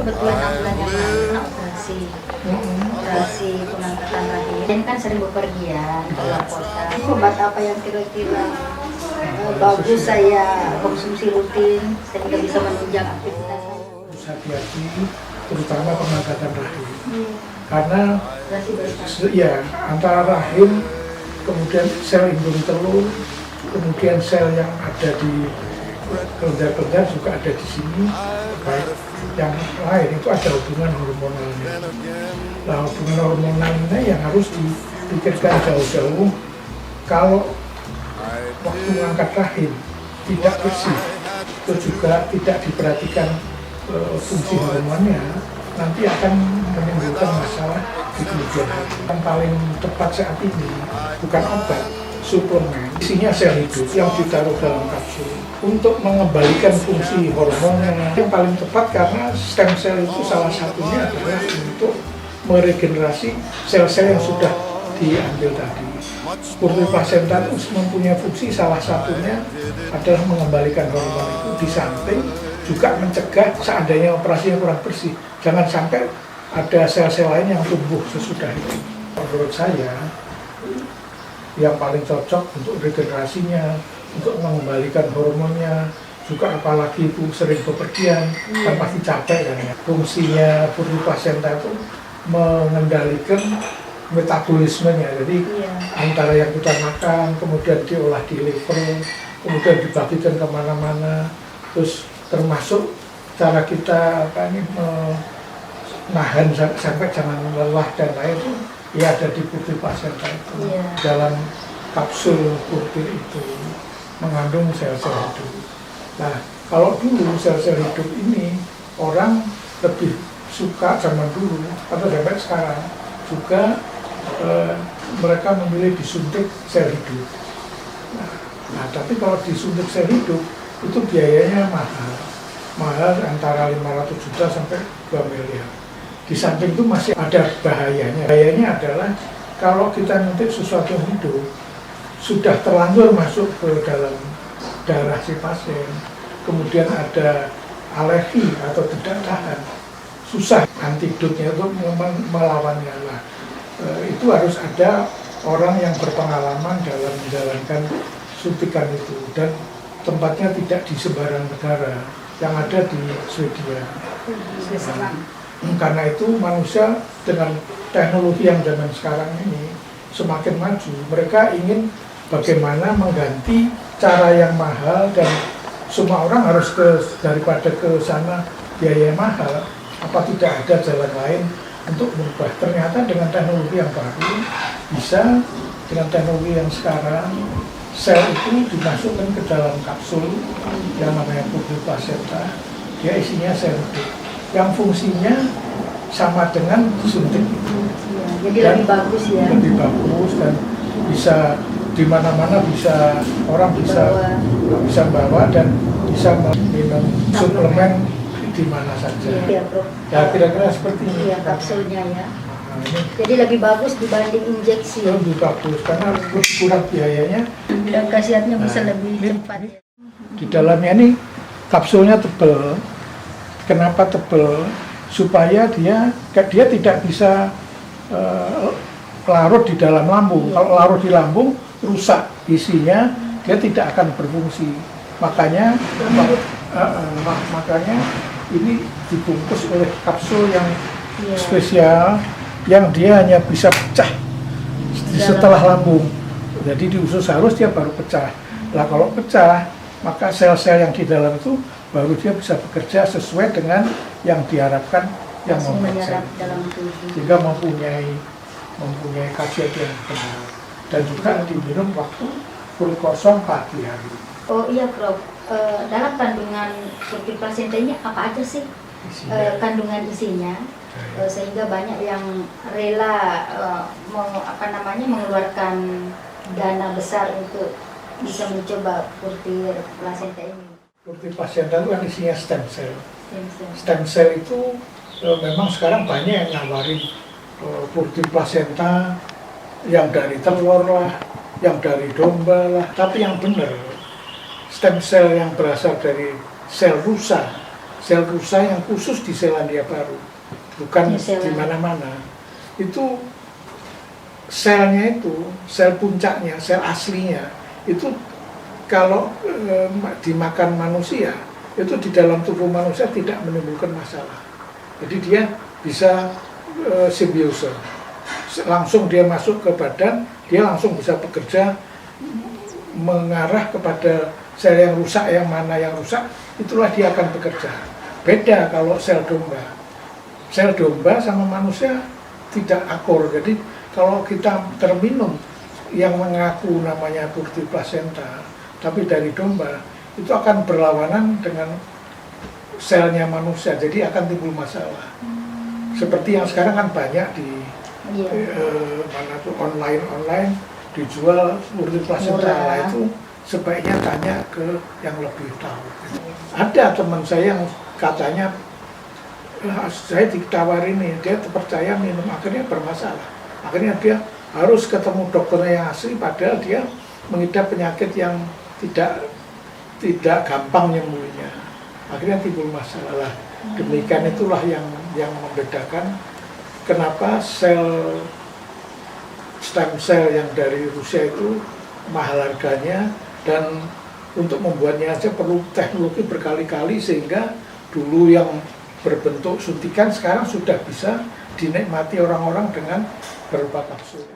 kebetulan 6 bulan yang lalu kena operasi pengangkatan rahim. Ini kan sering bepergian keluar kota. Obat apa yang kira-kira bagus saya konsumsi rutin sehingga bisa menunjang aktivitas saya? Hati-hati, terutama pengangkatan rahim. Karena ya antara rahim, kemudian sel indung telur, kemudian sel yang ada di kelenjar-kelenjar juga ada di sini, baik yang lain itu ada hubungan hormonalnya. Nah, hubungan hormonalnya yang harus dipikirkan jauh-jauh. Kalau waktu mengangkat rahim tidak bersih, itu juga tidak diperhatikan fungsi hormonnya, nanti akan menimbulkan masalah di kemudian hari. Yang paling tepat saat ini bukan obat, suplemen, isinya sel hidup yang ditaruh dalam kapsul untuk mengembalikan fungsi hormonnya. Yang paling tepat karena stem cell itu salah satunya adalah untuk meregenerasi sel-sel yang sudah diambil tadi. Purti placenta itu mempunyai fungsi salah satunya adalah mengembalikan hormon itu, di samping juga mencegah seandainya operasinya kurang bersih, jangan sampai ada sel-sel lain yang tumbuh sesudah itu. Menurut saya yang paling cocok untuk regenerasinya, untuk mengembalikan hormonnya, juga apalagi itu sering bepergian, kan pasti capek kan ya. Fungsinya purti placenta itu mengendalikan metabolismenya, jadi antara yang kita makan, kemudian diolah di liver, kemudian dibagikan kemana-mana, terus termasuk cara kita menahan sampai jangan lelah dan lain itu ya ada di purti placenta itu. Dalam kapsul purti itu mengandung sel-sel hidup. Nah, kalau dulu sel-sel hidup ini orang lebih suka zaman dulu atau sampai sekarang juga mereka memilih disuntik sel hidup. Nah, tapi kalau disuntik sel hidup itu biayanya mahal antara 500 juta sampai 2 miliar. Di samping itu masih ada bahayanya. Bahayanya adalah kalau kita nyuntik sesuatu yang hidup sudah terlanjur masuk ke dalam darah si pasien, kemudian ada alergi atau tidak tahan, susah antidotnya itu melawannya. Nah, itu harus ada orang yang berpengalaman dalam menjalankan suntikan itu, dan tempatnya tidak di sembarang negara, yang ada di Swedia. Karena itu manusia dengan teknologi yang zaman sekarang ini semakin maju, mereka ingin bagaimana mengganti cara yang mahal, dan semua orang harus daripada ke sana biaya mahal, apa tidak ada jalan lain untuk merubah. Ternyata dengan teknologi yang baru bisa, dengan teknologi yang sekarang sel itu dimasukkan ke dalam kapsul yang namanya purti placenta. Dia isinya sel hidup yang fungsinya sama dengan suntik itu. Jadi lebih bagus ya. Lebih bagus dan bisa di mana-mana, bisa orang bisa bawa dan bisa minum suplemen di mana saja. Iya, Bro. Ya kira-kira seperti ini. Iya, kapsulnya ya. Jadi lebih bagus dibanding injeksi. Lebih bagus karena kurang biayanya dan khasiatnya bisa lebih cepat. Di dalamnya ini kapsulnya tebal. Kenapa tebal? Supaya dia tidak bisa larut di dalam lambung. Kalau larut di lambung rusak isinya, dia tidak akan berfungsi. Makanya ini dibungkus oleh kapsul yang spesial, yang dia hanya bisa pecah setelah lambung. Jadi di usus halus dia baru pecah. Nah kalau pecah, maka sel-sel yang di dalam itu baru dia bisa bekerja sesuai dengan yang diharapkan yang menyerap dalam tubuh. Sehingga mempunyai khasiat yang benar. Dan juga diminum waktu perut kosong pagi hari. Oh iya, Prof. Dalam kandungan purti placenta ini apa aja sih kandungan isinya? Sehingga banyak yang rela mengeluarkan dana besar untuk bisa mencoba purti placenta ini. Purti placenta itu kan isinya stem cell. Stem cell itu memang sekarang banyak yang nawarin purti placenta yang dari telur lah, yang dari domba lah. Tapi yang benar, stem cell yang berasal dari sel rusa sel rusa yang khusus di Selandia Baru, bukan di mana-mana. Itu selnya itu, sel puncaknya, sel aslinya, itu kalau dimakan manusia, itu di dalam tubuh manusia tidak menimbulkan masalah. Jadi dia bisa simbiose, langsung dia masuk ke badan, dia langsung bisa bekerja mengarah kepada sel yang rusak, yang mana yang rusak, itulah dia akan bekerja. Beda kalau sel domba. Sel domba sama manusia tidak akur. Jadi kalau kita terminum yang mengaku namanya purti placenta, tapi dari domba, itu akan berlawanan dengan selnya manusia, jadi akan timbul masalah. Seperti yang sekarang kan banyak di mana tuh online dijual purti placenta, lah itu sebaiknya tanya ke yang lebih tahu. Ada teman saya yang katanya saya ditawarin ini, dia percaya minum, akhirnya bermasalah. Akhirnya dia harus ketemu dokternya yang asli, padahal dia mengidap penyakit yang tidak gampang nyembuhnya. Akhirnya timbul masalah. Demikian itulah yang membedakan kenapa stem sel yang dari Rusia itu mahal harganya, dan untuk membuatnya aja perlu teknologi berkali-kali, sehingga dulu yang berbentuk suntikan sekarang sudah bisa dinikmati orang-orang dengan berupa kapsul.